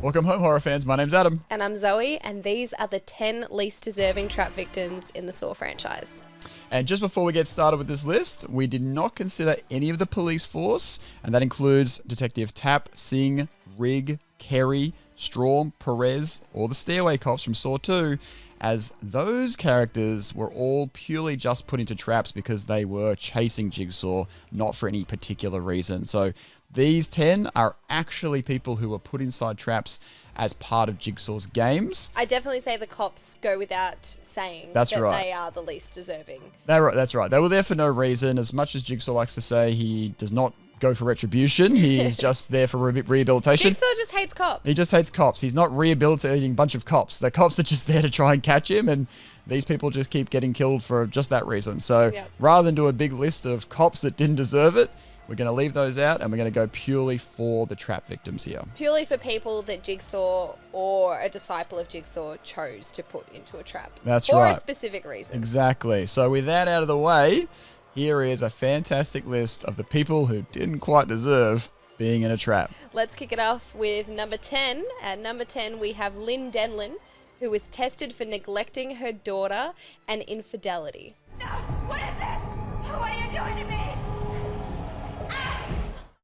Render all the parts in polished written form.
Welcome home, horror fans. My name's Adam. And I'm Zoe, and these are the 10 least deserving trap victims in the Saw franchise. And just before we get started with this list, we did not consider any of the police force, and that includes Detective Tapp, Singh, Rigg, Kerry, Strahm, Perez, or the Stairway Cops from Saw 2, as those characters were all purely just put into traps because they were chasing Jigsaw, not for any particular reason. So these 10 are actually people who were put inside traps as part of Jigsaw's games. I definitely say the cops go without saying That's that right. they are the least deserving. That's right. They were there for no reason. As much as Jigsaw likes to say, he does not go for retribution. He's just there for rehabilitation. Jigsaw just hates cops. He just hates cops. He's not rehabilitating a bunch of cops. The cops are just there to try and catch him, and these people just keep getting killed for just that reason. So rather than do a big list of cops that didn't deserve it, we're going to leave those out, and we're going to go purely for the trap victims here. Purely for people that Jigsaw or a disciple of Jigsaw chose to put into a trap. That's right. right. For a specific reason. Exactly. So with that out of the way, here is a fantastic list of the people who didn't quite deserve being in a trap. Let's kick it off with number 10. At number 10, we have Lynn Denlin, who was tested for neglecting her daughter and infidelity. No! What is this? What are you doing to me?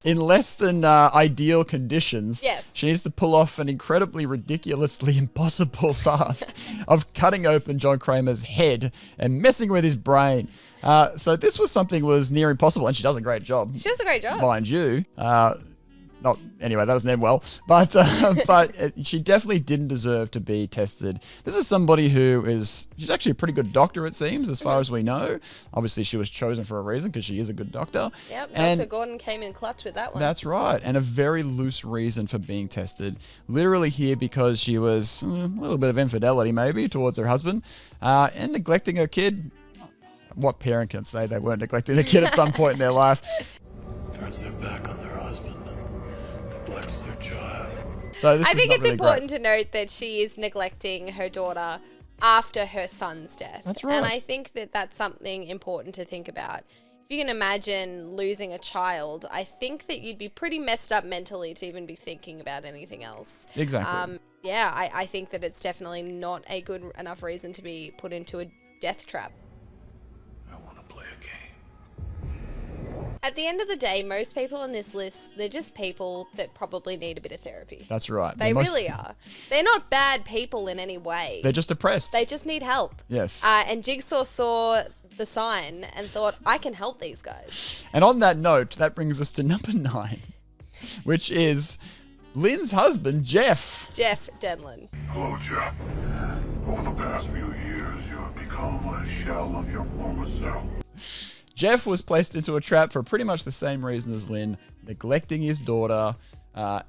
In less than ideal conditions, Yes. she needs to pull off an incredibly ridiculously impossible task of cutting open John Kramer's head and messing with his brain. So this was something was near impossible, and she does a great job. She does a great job. Mind you. Anyway, that doesn't end well, but she definitely didn't deserve to be tested. This is somebody she's actually a pretty good doctor, it seems, as far as we know. Obviously, she was chosen for a reason because she is a good doctor. Yep, And Dr. Gordon came in clutch with that one. that's right, and a very loose reason for being tested. Literally here because she was a little bit of infidelity maybe towards her husband and neglecting her kid. What parent can say they weren't neglecting their kid at some point in their life? Turns their back on their husband, neglects their child. So this I is think not it's really important great. to note that she is neglecting her daughter after her son's death. That's right. And I think that that's something important to think about. If you can imagine losing a child, I think that you'd be pretty messed up mentally to even be thinking about anything else. Exactly. I think that it's definitely not a good enough reason to be put into a death trap. I want to play a game. At the end of the day, most people on this list, they're just people that probably need a bit of therapy. That's right. They really are. They're not bad people in any way. They're just depressed. They just need help. Yes. And Jigsaw saw the sign and thought, I can help these guys. And on that note, that brings us to number 9, which is Lynn's husband, Jeff. Jeff Denlin. Hello, Jeff. Over the past few years, you have become a shell of your former self. Jeff was placed into a trap for pretty much the same reason as Lynn, neglecting his daughter,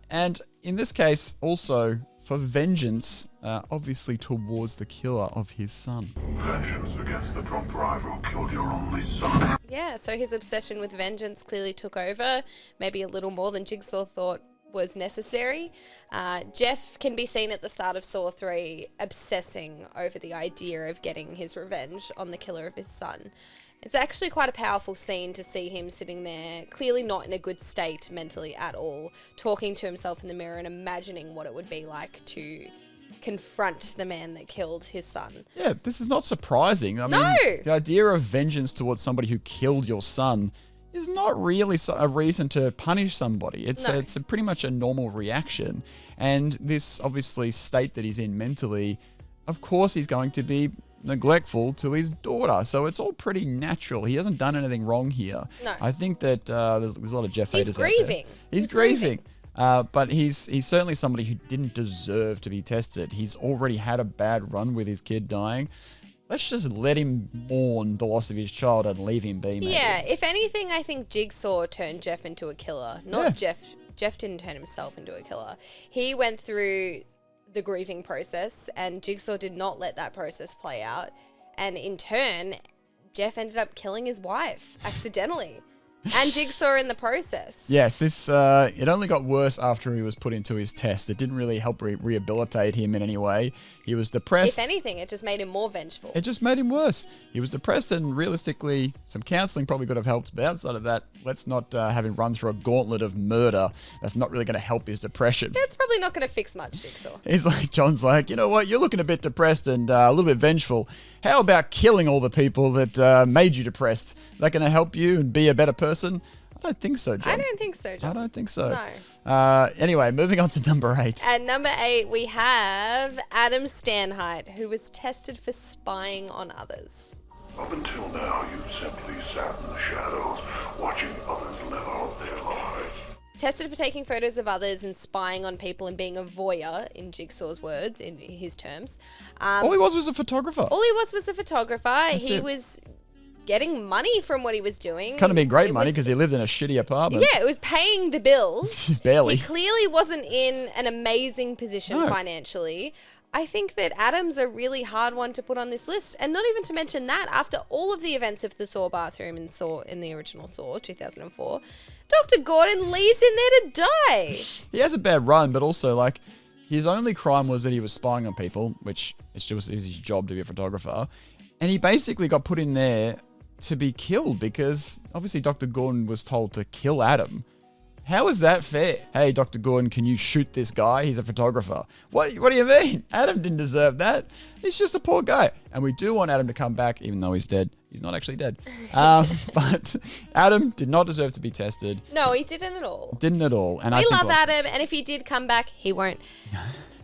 and in this case, also for vengeance, obviously towards the killer of his son. Vengeance against the drunk driver who killed your only son. Yeah, so his obsession with vengeance clearly took over, maybe a little more than Jigsaw thought was necessary. Jeff can be seen at the start of Saw 3 obsessing over the idea of getting his revenge on the killer of his son. It's actually quite a powerful scene to see him sitting there, clearly not in a good state mentally at all, talking to himself in the mirror and imagining what it would be like to confront the man that killed his son. Yeah, this is not surprising. I mean, No! the idea of vengeance towards somebody who killed your son is not really a reason to punish somebody. It's a pretty much a normal reaction. And this obviously state that he's in mentally, of course he's going to be neglectful to his daughter. So it's all pretty natural. He hasn't done anything wrong here. No. I think that there's a lot of Jeff haters out there. grieving. He's He's grieving. But he's certainly somebody who didn't deserve to be tested. He's already had a bad run with his kid dying. Let's just let him mourn the loss of his child and leave him be, maybe. Yeah, if anything, I think Jigsaw turned Jeff into a killer, not Jeff. Jeff didn't turn himself into a killer. He went through the grieving process, and Jigsaw did not let that process play out. And in turn, Jeff ended up killing his wife accidentally. And Jigsaw in the process. Yes, this it only got worse after he was put into his test. It didn't really help rehabilitate him in any way. He was depressed. If anything, it just made him more vengeful. It just made him worse. He was depressed, and realistically, some counselling probably could have helped. But outside of that, let's not have him run through a gauntlet of murder. That's not really going to help his depression. It's probably not going to fix much, Jigsaw. He's like, John's like, you know what? You're looking a bit depressed and a little bit vengeful. How about killing all the people that made you depressed? Is that going to help you and be a better person? I don't think so, John. I don't think so, John. I don't think so. No. Anyway, moving on to number 8. At number 8, we have Adam Stanheidt, who was tested for spying on others. Up until now, you've simply sat in the shadows, watching others live out their lives. Tested for taking photos of others and spying on people and being a voyeur, in Jigsaw's words, in his terms. All he was a photographer. All he was a photographer. He it. was getting money from what he was doing. Kind of been great It money was- because he lived in a shitty apartment. Yeah, it was paying the bills. Barely. He clearly wasn't in an amazing position No. financially. I think that Adam's a really hard one to put on this list. And not even to mention that, after all of the events of the Saw bathroom in the original Saw, 2004, Dr. Gordon leaves him there to die. He has a bad run, but also, like, his only crime was that he was spying on people, which is his job to be a photographer. And he basically got put in there to be killed because obviously Dr. Gordon was told to kill Adam. How is that fair? Hey, Dr. Gordon, can you shoot this guy? He's a photographer. What do you mean? Adam didn't deserve that. He's just a poor guy. And we do want Adam to come back, even though he's dead. He's not actually dead. But Adam did not deserve to be tested. No, he didn't at all. Didn't at all. And I We think, love like, Adam, and if he did come back, he won't.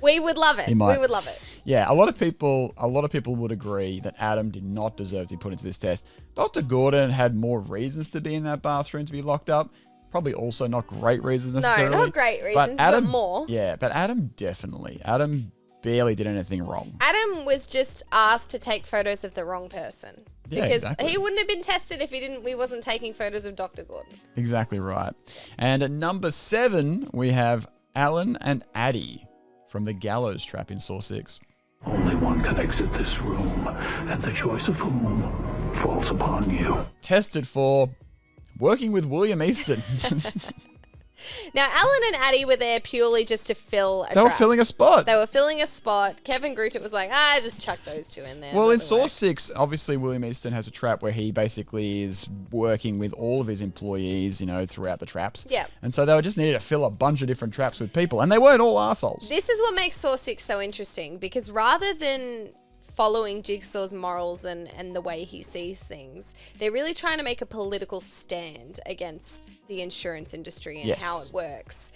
We would love it. He might. We would love it. Yeah, a lot of people would agree that Adam did not deserve to be put into this test. Dr. Gordon had more reasons to be in that bathroom to be locked up. Probably also not great reasons necessarily. not great reasons, but more. Yeah, but Adam definitely. Adam barely did anything wrong. Adam was just asked to take photos of the wrong person. Yeah, Because exactly. he wouldn't have been tested if he wasn't taking photos of Dr. Gordon. Exactly right. And at number 7, we have Alan and Addie from the gallows trap in Saw 6. Only one can exit this room, and the choice of whom falls upon you. Tested for working with William Easton. Now, Alan and Addie were there purely just to fill a They were trap. filling a spot. They were filling a spot. Kevin Grutert was like, just chuck those two in there. Well, in That'll Saw work. 6, obviously William Easton has a trap where he basically is working with all of his employees, throughout the traps. Yeah. And so they just needed to fill a bunch of different traps with people, and they weren't all assholes. This is what makes Saw 6 so interesting, because rather than following Jigsaw's morals and the way he sees things, they're really trying to make a political stand against the insurance industry and Yes. how it works,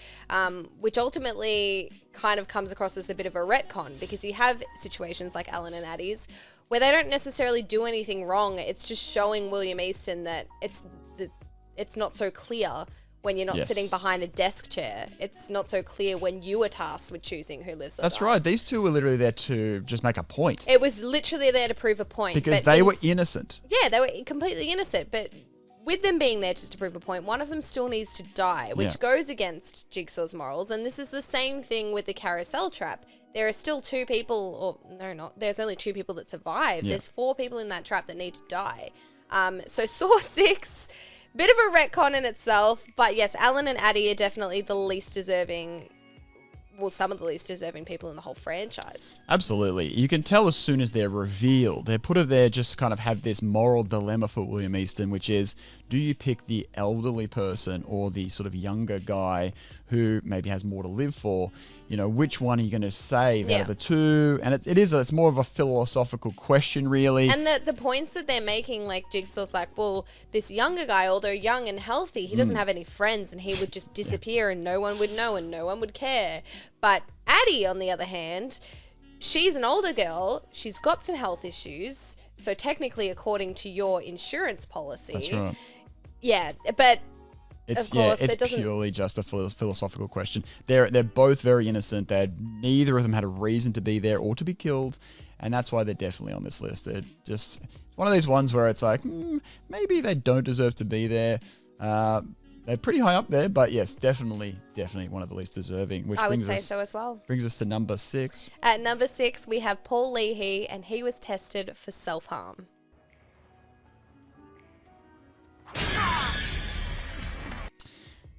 which ultimately kind of comes across as a bit of a retcon, because you have situations like Alan and Addie's where they don't necessarily do anything wrong. It's just showing William Easton that it's not so clear when you're not Yes. sitting behind a desk chair. It's not so clear when you are tasked with choosing who lives or That's dies. right. These two were literally there to just make a point It was literally there to prove a point. because but they were ins- innocent. Yeah, they were completely innocent. But with them being there just to prove a point, one of them still needs to die, which Yeah. goes against Jigsaw's morals. And this is the same thing with the carousel trap. There are still 2 people, or no, not. There's only 2 people that survive. Yeah. There's 4 people in that trap that need to die. So Saw 6, bit of a retcon in itself. But yes, Alan and Addie are definitely the least deserving. Well, some of the least deserving people in the whole franchise. Absolutely. You can tell as soon as they're revealed. They're put there just to kind of have this moral dilemma for William Easton, which is, do you pick the elderly person or the sort of younger guy who maybe has more to live for? Which one are you going to save out Yeah. of the two? And it's more of a philosophical question, really. And the points that they're making, like Jigsaw's like, well, this younger guy, although young and healthy, he doesn't have any friends and he would just disappear and no one would know and no one would care. But Addie, on the other hand, she's an older girl. She's got some health issues. So technically, according to your insurance policy. That's right. Yeah, but It's Of course, it's it doesn't- purely just a philosophical question. They're both very innocent. Neither of them had a reason to be there or to be killed, and that's why they're definitely on this list. They're just one of these ones where it's like maybe they don't deserve to be there. They're pretty high up there, but yes, definitely one of the least deserving. Which I would brings say us so as well. brings us to number 6. At number 6, we have Paul Leahy, and he was tested for self-harm.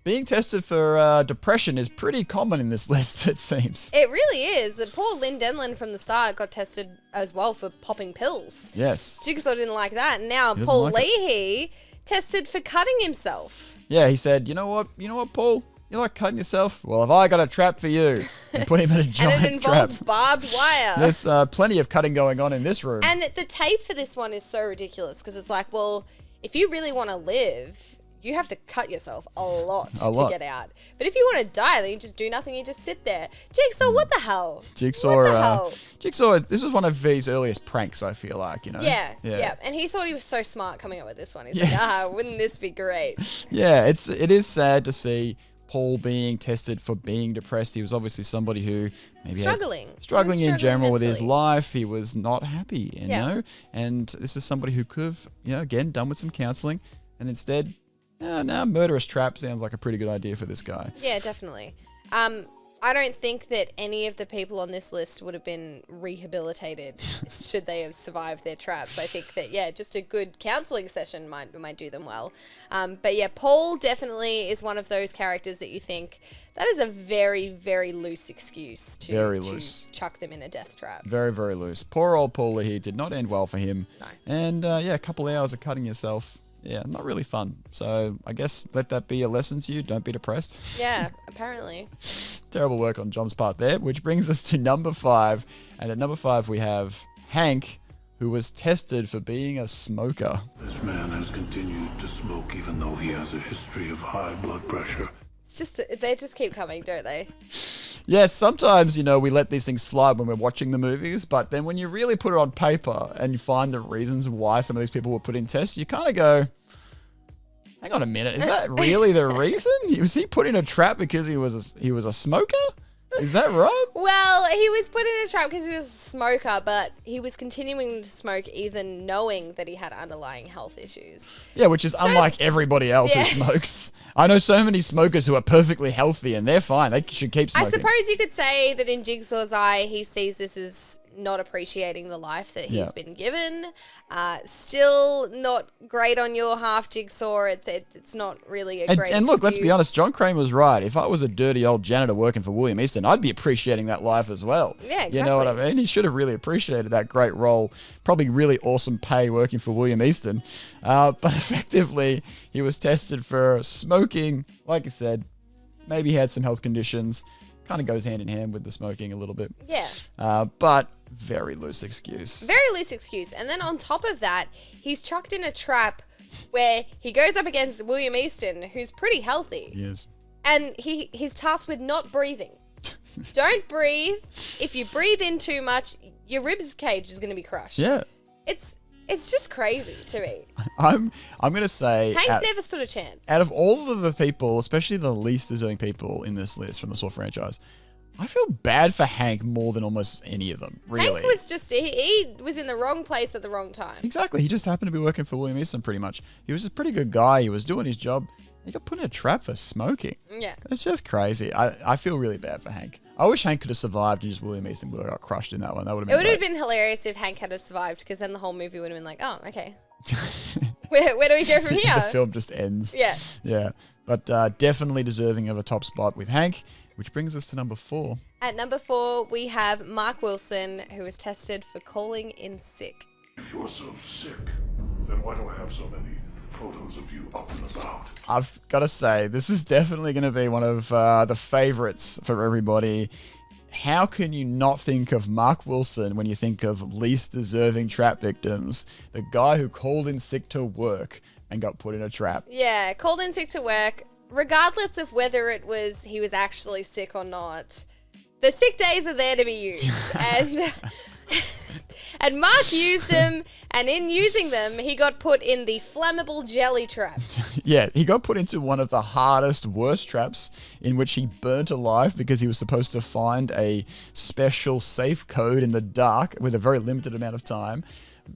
being tested for depression is pretty common in this list, it seems. It really is. Poor Lynn Denlin from the start got tested as well for popping pills. Yes. Jigsaw didn't like that. And now He doesn't Paul like it. Leahy tested for cutting himself. Yeah, he said, you know what, Paul? You like cutting yourself? Well, have I got a trap for you? And put him in a giant And it involves trap. barbed wire. There's plenty of cutting going on in this room. And the tape for this one is so ridiculous because it's like, well, if you really want to live, you have to cut yourself a lot to get out. But if you want to die, then you just do nothing. You just sit there. Jigsaw, what the hell? Jigsaw, What the hell? Jigsaw, this is one of his earliest pranks, I feel like, you know? Yeah. And he thought he was so smart coming up with this one. He's Yes. like, wouldn't this be great? Yeah, it is sad to see Paul being tested for being depressed. He was obviously somebody who maybe Struggling. struggling He was in general with his mentally. life. He was not happy, you Yeah. know? And this is somebody who could have, again, done with some counseling. And instead, now murderous trap sounds like a pretty good idea for this guy. Yeah, definitely. I don't think that any of the people on this list would have been rehabilitated should they have survived their traps. I think that, just a good counseling session might do them well. But yeah, Paul definitely is one of those characters that you think that is a very, very loose excuse Very to loose. chuck them in a death trap. Very, very loose. Poor old Paul Leahy did not end well for him. No. And a couple of hours of cutting yourself. Yeah, not really fun. So I guess let that be a lesson to you. Don't be depressed. Yeah, apparently. Terrible work on John's part there, which brings us to number 5. And at number 5, we have Hank, who was tested for being a smoker. This man has continued to smoke even though he has a history of high blood pressure. It's just, they just keep coming, don't they? Yes, sometimes, we let these things slide when we're watching the movies, but then when you really put it on paper and you find the reasons why some of these people were put in tests, you kind of go, hang on a minute, is that really the reason? Was he put in a trap because he was a smoker? Is that right? Well, he was put in a trap because he was a smoker, but he was continuing to smoke even knowing that he had underlying health issues. Yeah, which is unlike everybody else Yeah. who smokes. I know so many smokers who are perfectly healthy and they're fine. They should keep I smoking. suppose you could say that in Jigsaw's eye, he sees this as not appreciating the life that he's been given. Still not great on your half, Jigsaw. It's not really a great And look, let's be excuse. honest, John Crane was right. If I was a dirty old janitor working for William Easton, I'd be appreciating that life as well. Yeah, You know what I exactly. mean? He should have really appreciated that great role. Probably really awesome pay working for William Easton. But effectively, he was tested for smoking. Like I said, maybe he had some health conditions. Kind of goes hand in hand with the smoking a little bit. Yeah. But very loose excuse. Very loose excuse. And then on top of that, he's chucked in a trap where he goes up against William Easton, who's pretty healthy. Yes. And he's tasked with not breathing. Don't breathe. If you breathe in too much, your ribs cage is going to be crushed. Yeah. It's just crazy to me. I'm going to say Hank never stood a chance. out of all of the people, especially the least deserving people in this list from the Saw franchise, I feel bad for Hank more than almost any of them, really. Hank was just, he was in the wrong place at the wrong time. Exactly. He just happened to be working for William Easton pretty much. He was a pretty good guy. He was doing his job. He got put in a trap for smoking. Yeah. It's just crazy. I feel really bad for Hank. I wish Hank could have survived and just William Easton would have got crushed in that one. That would have It been would have great. been hilarious if Hank had have survived, because then the whole movie would have been like, oh, okay. Where do we go from here? The film just ends. Yeah. Yeah. But definitely deserving of a top spot with Hank, which brings us to number 4. At number 4, we have Mark Wilson, who was tested for calling in sick. If you're so sick, then why do I have so many photos of you up and about? I've got to say, this is definitely going to be one of the favorites for everybody. How can you not think of Mark Wilson when you think of least deserving trap victims? The guy who called in sick to work and got put in a trap. Yeah, called in sick to work, regardless of whether he was actually sick or not. The sick days are there to be used. And Mark used them, and in using them, he got put in the flammable jelly trap. Yeah, he got put into one of the hardest, worst traps in which he burnt alive because he was supposed to find a special safe code in the dark with a very limited amount of time.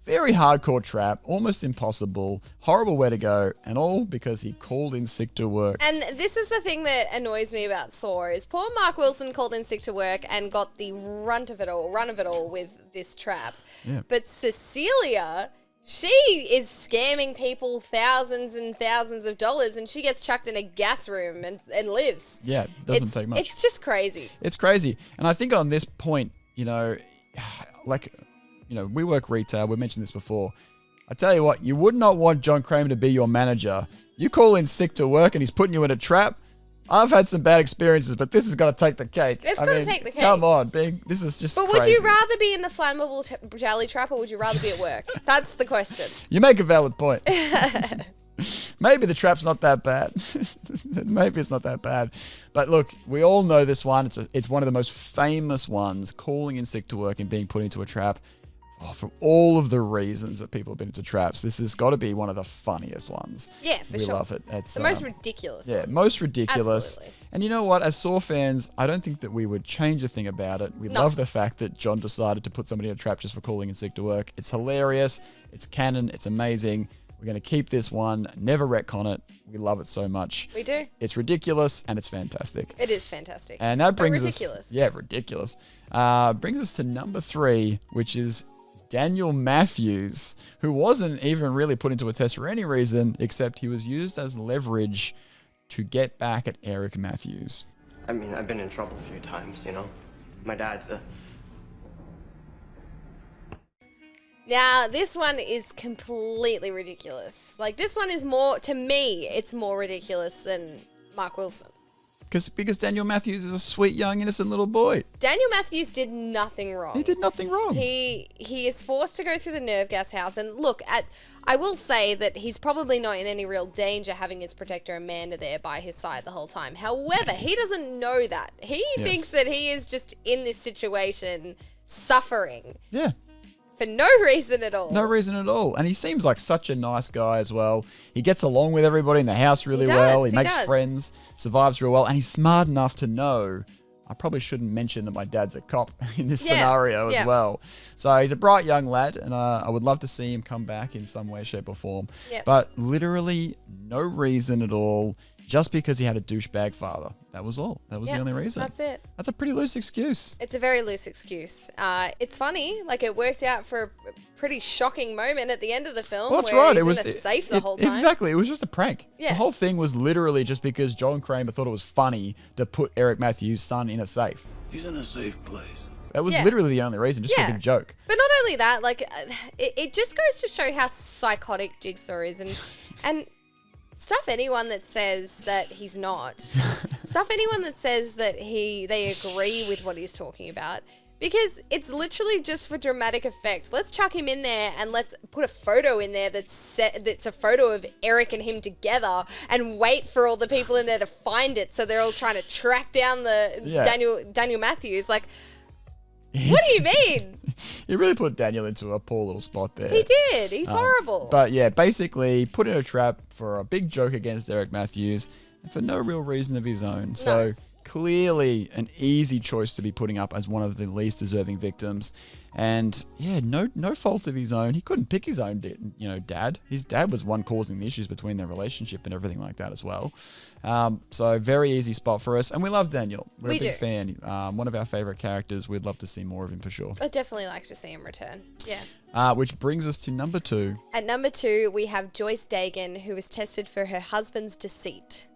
Very hardcore trap, almost impossible, horrible way to go, and all because he called in sick to work. And this is the thing that annoys me about Saw, is poor Mark Wilson called in sick to work and got the run of it all with this trap. Yeah. But Cecilia She is scamming people thousands and thousands of dollars, and she gets chucked in a gas room and lives. Yeah, doesn't take much. It's just crazy. It's crazy. And I think on this point, you know, like, you know, we work retail. We mentioned this before. I tell you what, you would not want John Kramer to be your manager. You call in sick to work and he's putting you in a trap. I've had some bad experiences, but this has got to take the cake. It's got to take the cake. Come on, Big. This is just But crazy. would you rather be in the flammable jelly trap or would you rather be at work? That's the question. You make a valid point. Maybe the trap's not that bad. Maybe it's not that bad. But look, we all know this one. It's one of the most famous ones, calling in sick to work and being put into a trap. Oh, for all of the reasons that people have been into traps, this has got to be one of the funniest ones. Yeah, for we sure. love it. It's The most ridiculous. Yeah, ones. most ridiculous. Absolutely. And you know what? As Saw fans, I don't think that we would change a thing about it. We No. love the fact that John decided to put somebody in a trap just for calling in sick to work. It's hilarious. It's canon. It's amazing. We're going to keep this one. Never retcon it. We love it so much. We do. It's ridiculous and it's fantastic. It is fantastic. And that brings ridiculous. us... Yeah, ridiculous. Brings us to number 3, which is Daniel Matthews, who wasn't even really put into a test for any reason, except he was used as leverage to get back at Eric Matthews. I mean, I've been in trouble a few times, you know. My dad's a... Now, this one is completely ridiculous. Like, this one is more, to me, it's more ridiculous than Mark Wilson. Because Daniel Matthews is a sweet, young, innocent little boy. Daniel Matthews did nothing wrong. He did nothing wrong. He is forced to go through the nerve gas house. And look, I will say that he's probably not in any real danger having his protector Amanda there by his side the whole time. However, he doesn't know that. He thinks that he is just in this situation suffering Yeah. for no reason at all. No reason at all. And he seems like such a nice guy as well. He gets along with everybody in the house really well. He makes friends, survives real well. And he's smart enough to know, I probably shouldn't mention that my dad's a cop in this scenario as well. So he's a bright young lad, and I would love to see him come back in some way, shape, or form. Yep. But literally no reason at all, just because he had a douchebag father. That was all. That was the only reason. That's it. That's a pretty loose excuse. It's a very loose excuse. It's funny, like it worked out for a pretty shocking moment at the end of the film. Well, that's where right. He's It was in a safe the whole time. Exactly. It was just a prank. Yeah. The whole thing was literally just because John Kramer thought it was funny to put Eric Matthews' son in a safe. He's in a safe place. That was Yeah. literally the only reason, just for a big joke. But not only that, like it just goes to show how psychotic Jigsaw is, and stuff anyone that says that he's not. Stuff anyone that says that they agree with what he's talking about. Because it's literally just for dramatic effect. Let's chuck him in there and let's put a photo in there that's a photo of Eric and him together and wait for all the people in there to find it, so they're all trying to track down the Daniel Matthews. Like, what do you mean? He really put Daniel into a poor little spot there. He did. He's horrible. But yeah, basically put in a trap for a big joke against Eric Matthews and for no real reason of his own. So clearly an easy choice to be putting up as one of the least deserving victims. And yeah, no fault of his own. He couldn't pick his own dad. His dad was one causing the issues between their relationship and everything like that as well. So very easy spot for us. And we love Daniel. We're a big fan. One of our favorite characters. We'd love to see more of him for sure. I'd definitely like to see him return. Yeah. Which brings us to number 2. At number 2, we have Joyce Dagan, who was tested for her husband's deceit.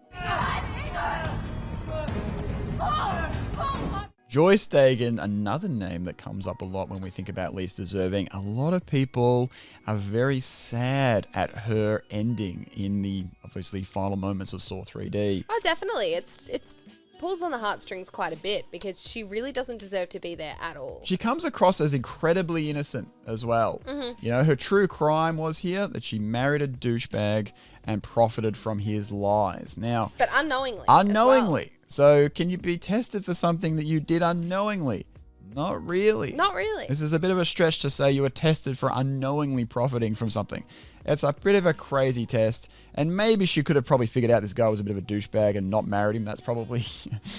Joyce Dagan, another name that comes up a lot when we think about least deserving. A lot of people are very sad at her ending in the obviously final moments of Saw 3D. Oh, definitely. It's pulls on the heartstrings quite a bit because she really doesn't deserve to be there at all. She comes across as incredibly innocent as well. Mm-hmm. You know, her true crime was here that she married a douchebag and profited from his lies. Now, But unknowingly. unknowingly. So can you be tested for something that you did unknowingly? Not really. Not really. This is a bit of a stretch to say you were tested for unknowingly profiting from something. It's a bit of a crazy test, and maybe she could have probably figured out this guy was a bit of a douchebag and not married him. That's probably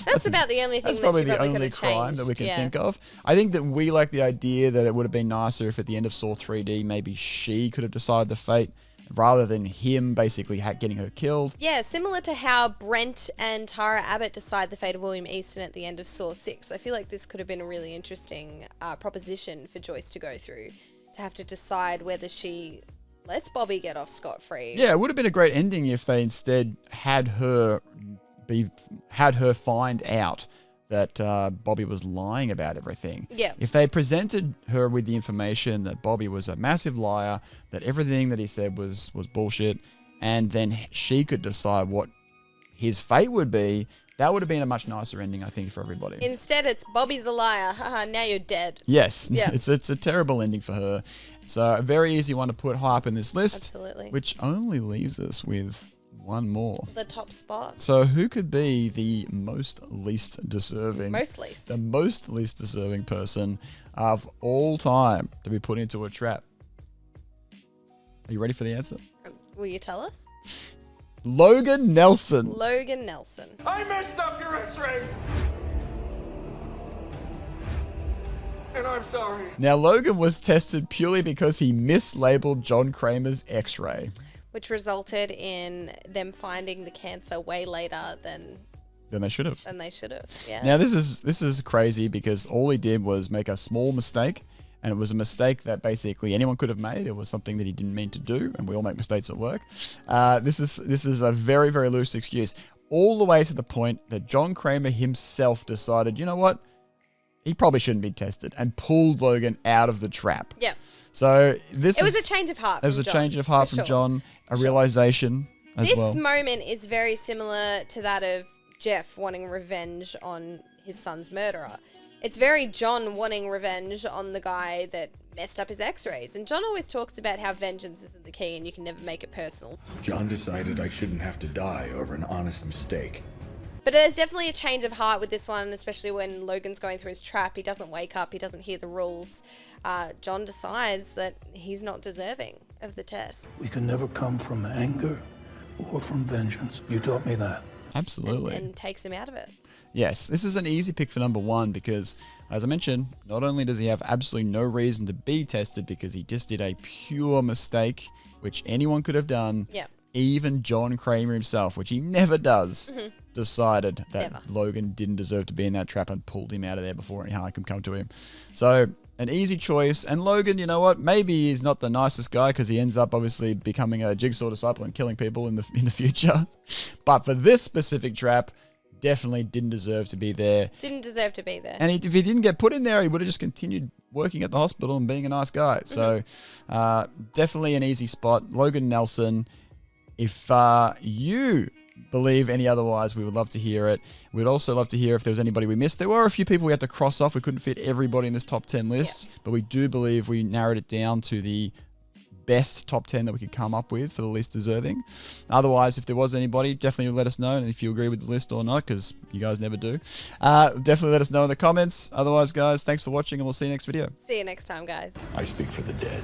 That's about the only thing that's that probably she the probably only could have crime changed. that we can think of. I think that we like the idea that it would have been nicer if at the end of Saw 3D maybe she could have decided the fate rather than him basically getting her killed. Yeah, similar to how Brent and Tara Abbott decide the fate of William Easton at the end of Saw 6. I feel like this could have been a really interesting proposition for Joyce to go through, to have to decide whether she lets Bobby get off scot-free. Yeah, it would have been a great ending if they instead had her find out that Bobby was lying about everything. Yeah. If they presented her with the information that Bobby was a massive liar, that everything that he said was bullshit, and then she could decide what his fate would be, that would have been a much nicer ending, I think, for everybody. Instead, it's Bobby's a liar. Haha, now you're dead. Yes, Yeah. it's a terrible ending for her. So a very easy one to put high up in this list. Absolutely. Which only leaves us with one more. The top spot. So who could be the most least deserving? Most least. The most least deserving person of all time to be put into a trap. Are you ready for the answer? Will you tell us? Logan Nelson. Logan Nelson. I messed up your x-rays! And I'm sorry. Now, Logan was tested purely because he mislabeled John Kramer's x-ray. Which resulted in them finding the cancer way later than Then they should have. they should have. Yeah. Now, this is crazy because all he did was make a small mistake, and it was a mistake that basically anyone could have made. It was something that he didn't mean to do, and we all make mistakes at work. This is a very, very loose excuse, all the way to the point that John Kramer himself decided, you know what? He probably shouldn't be tested, and pulled Logan out of the trap. Yeah. So It was a change of heart. It was from a John, change of heart for from sure. John, a realization as This well. moment is very similar to that of Jeff wanting revenge on his son's murderer. It's very John wanting revenge on the guy that messed up his x-rays. And John always talks about how vengeance isn't the key and you can never make it personal. John decided I shouldn't have to die over an honest mistake. But there's definitely a change of heart with this one, especially when Logan's going through his trap. He doesn't wake up. He doesn't hear the rules. John decides that he's not deserving of the test. We can never come from anger or from vengeance. You taught me that. Absolutely. And takes him out of it. Yes, this is an easy pick for number one because, as I mentioned, not only does he have absolutely no reason to be tested because he just did a pure mistake, which anyone could have done, Yeah. even John Kramer himself, which he never does, decided that Never. Logan didn't deserve to be in that trap and pulled him out of there before any harm could come to him. So, an easy choice. And Logan, you know what? Maybe he's not the nicest guy because he ends up obviously becoming a Jigsaw disciple and killing people in the future. But for this specific trap, definitely didn't deserve to be there. Didn't deserve to be there. And if he didn't get put in there, he would have just continued working at the hospital and being a nice guy. So definitely an easy spot. Logan Nelson. If you believe any otherwise, we would love to hear it. We'd also love to hear if there was anybody we missed. There were a few people we had to cross off. We couldn't fit everybody in this top 10 list, but we do believe we narrowed it down to the best top 10 that we could come up with for the least deserving. Otherwise, if there was anybody, definitely let us know. And if you agree with the list or not, because you guys never do, definitely let us know in the comments. Otherwise, guys, thanks for watching and we'll see you next video. See you next time, guys. I speak for the dead.